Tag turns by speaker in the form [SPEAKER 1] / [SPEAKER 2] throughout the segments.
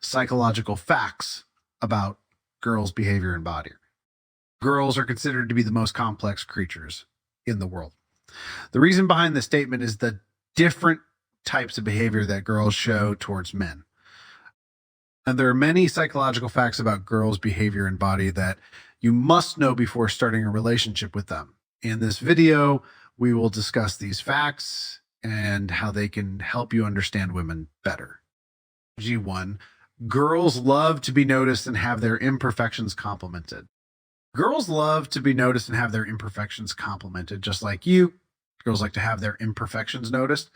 [SPEAKER 1] psychological facts about girls' behavior and body. Girls are considered to be the most complex creatures in the world. The reason behind this statement is the different types of behavior that girls show towards men. And there are many psychological facts about girls' behavior and body that you must know before starting a relationship with them. In this video, we will discuss these facts and how they can help you understand women better. G1, girls love to be noticed and have their imperfections complimented. Girls love to be noticed and have their imperfections complimented, just like you. Girls like to have their imperfections noticed.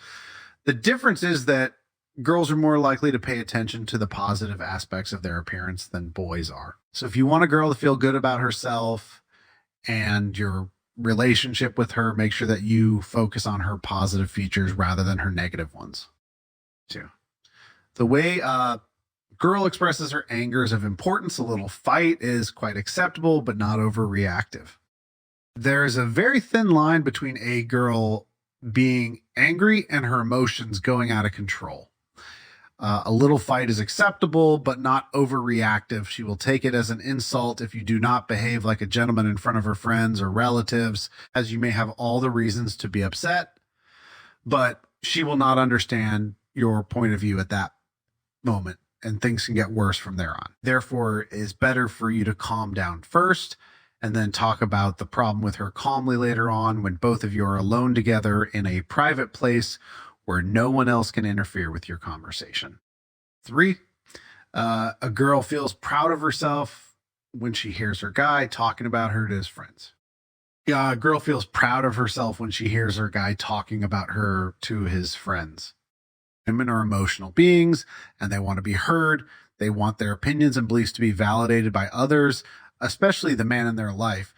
[SPEAKER 1] The difference is that girls are more likely to pay attention to the positive aspects of their appearance than boys are. So if you want a girl to feel good about herself and your relationship with her, make sure that you focus on her positive features rather than her negative ones. 2, the way girl expresses her anger is of importance. A little fight is quite acceptable, but not overreactive. There is a very thin line between a girl being angry and her emotions going out of control. A little fight is acceptable, but not overreactive. She will take it as an insult if you do not behave like a gentleman in front of her friends or relatives, as you may have all the reasons to be upset, but she will not understand your point of view at that moment, and things can get worse from there on. Therefore, it is better for you to calm down first and then talk about the problem with her calmly later on when both of you are alone together in a private place where no one else can interfere with your conversation. 3, a girl feels proud of herself when she hears her guy talking about her to his friends. A girl feels proud of herself when she hears her guy talking about her to his friends. Women are emotional beings and they want to be heard. They want their opinions and beliefs to be validated by others, especially the man in their life.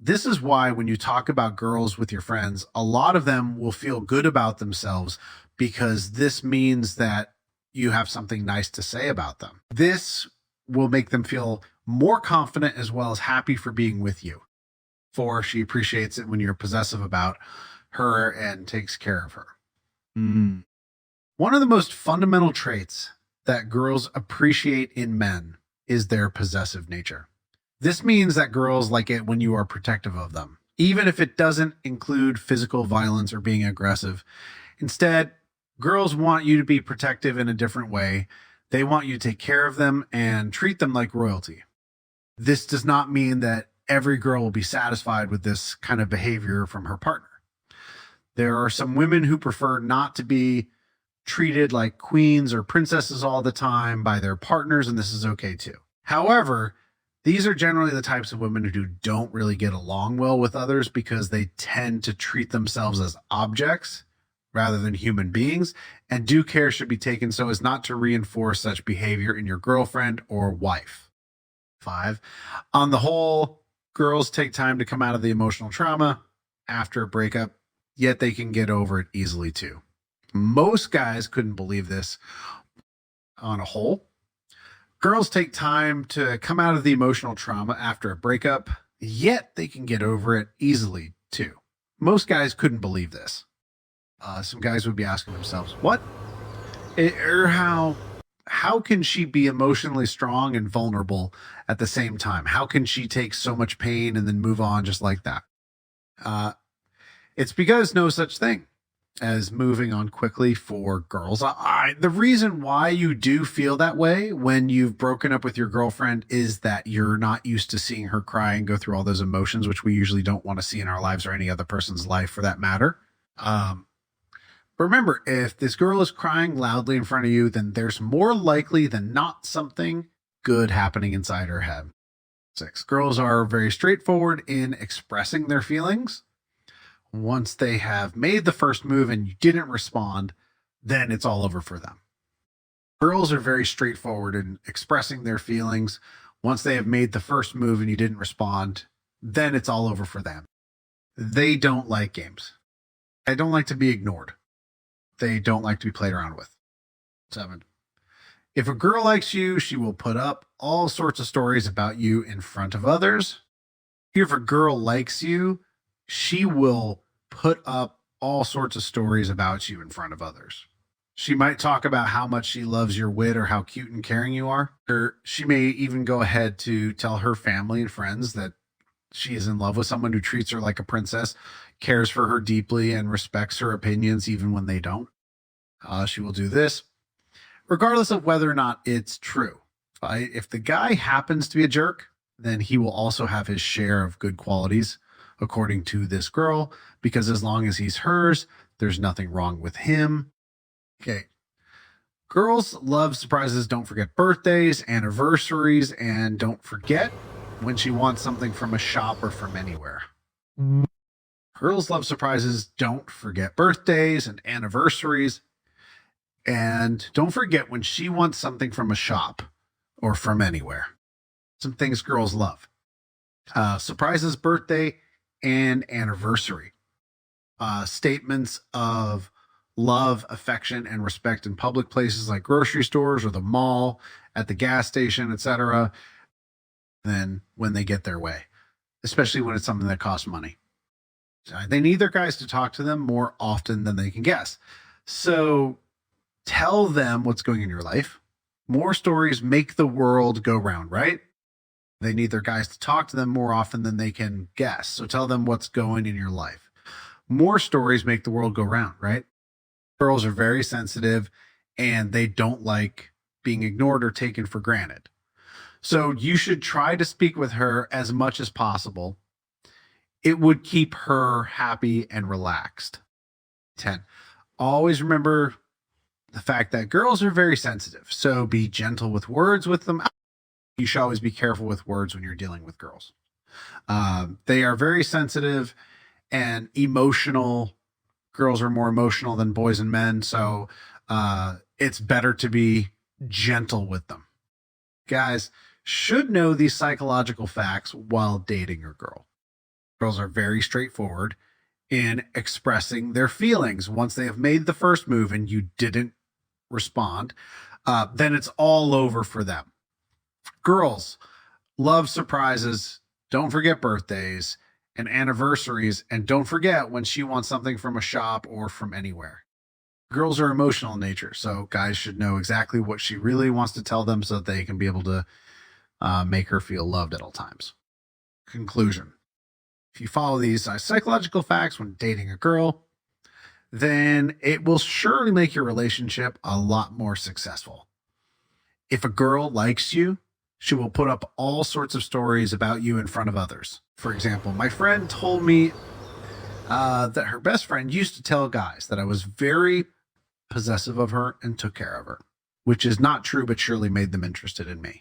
[SPEAKER 1] This is why when you talk about girls with your friends, a lot of them will feel good about themselves because this means that you have something nice to say about them. This will make them feel more confident as well as happy for being with you. 4, she appreciates it when you're possessive about her and takes care of her. One of the most fundamental traits that girls appreciate in men is their possessive nature. This means that girls like it when you are protective of them, even if it doesn't include physical violence or being aggressive. Instead, girls want you to be protective in a different way. They want you to take care of them and treat them like royalty. This does not mean that every girl will be satisfied with this kind of behavior from her partner. There are some women who prefer not to be treated like queens or princesses all the time by their partners, and this is okay too. However, these are generally the types of women who don't really get along well with others because they tend to treat themselves as objects rather than human beings, and due care should be taken so as not to reinforce such behavior in your girlfriend or wife. 5, on the whole, girls take time to come out of the emotional trauma after a breakup, yet they can get over it easily too. Most guys couldn't believe this on a whole. Girls take time to come out of the emotional trauma after a breakup, yet they can get over it easily too. Most guys couldn't believe this. Some guys would be asking themselves, what? Or how can she be emotionally strong and vulnerable at the same time? How can she take so much pain and then move on just like that? It's because no such thing as moving on quickly for girls. The reason why you do feel that way when you've broken up with your girlfriend is that you're not used to seeing her cry and go through all those emotions, which we usually don't want to see in our lives or any other person's life for that matter. But remember, if this girl is crying loudly in front of you, then there's more likely than not something good happening inside her head. 6, girls are very straightforward in expressing their feelings. Once they have made the first move and you didn't respond, then it's all over for them. Girls are very straightforward in expressing their feelings. Once they have made the first move and you didn't respond, then it's all over for them. They don't like games. They don't like to be ignored. They don't like to be played around with. 7, if a girl likes you, she will put up all sorts of stories about you in front of others. If a girl likes you, she will put up all sorts of stories about you in front of others. She might talk about how much she loves your wit or how cute and caring you are. Or she may even go ahead to tell her family and friends that she is in love with someone who treats her like a princess, cares for her deeply, and respects her opinions even when they don't. She will do this, regardless of whether or not it's true. If the guy happens to be a jerk, then he will also have his share of good qualities, according to this girl, because as long as he's hers, there's nothing wrong with him. Okay. Girls love surprises. Don't forget birthdays, anniversaries, and don't forget when she wants something from a shop or from anywhere. Girls love surprises. Don't forget birthdays and anniversaries. And don't forget when she wants something from a shop or from anywhere. Some things girls love. Surprises, birthday, and anniversary. Statements of love, affection, and respect in public places like grocery stores or the mall, at the gas station, etc. Then when they get their way, especially when it's something that costs money. They need their guys to talk to them more often than they can guess. So tell them what's going on in your life. More stories make the world go round, right? They need their guys to talk to them more often than they can guess. So tell them what's going in your life. More stories make the world go round, right? Girls are very sensitive and they don't like being ignored or taken for granted. So you should try to speak with her as much as possible. It would keep her happy and relaxed. 10. Always remember the fact that girls are very sensitive. So be gentle with words with them. You should always be careful with words when you're dealing with girls. They are very sensitive and emotional. Girls are more emotional than boys and men. So it's better to be gentle with them. Guys should know these psychological facts while dating a girl. Girls are very straightforward in expressing their feelings. Once they have made the first move and you didn't respond, then it's all over for them. Girls love surprises. Don't forget birthdays and anniversaries. And don't forget when she wants something from a shop or from anywhere. Girls are emotional in nature, so guys should know exactly what she really wants to tell them so that they can be able to make her feel loved at all times. Conclusion. If you follow these psychological facts when dating a girl, then it will surely make your relationship a lot more successful. If a girl likes you, she will put up all sorts of stories about you in front of others. For example, my friend told me that her best friend used to tell guys that I was very possessive of her and took care of her, which is not true, but surely made them interested in me.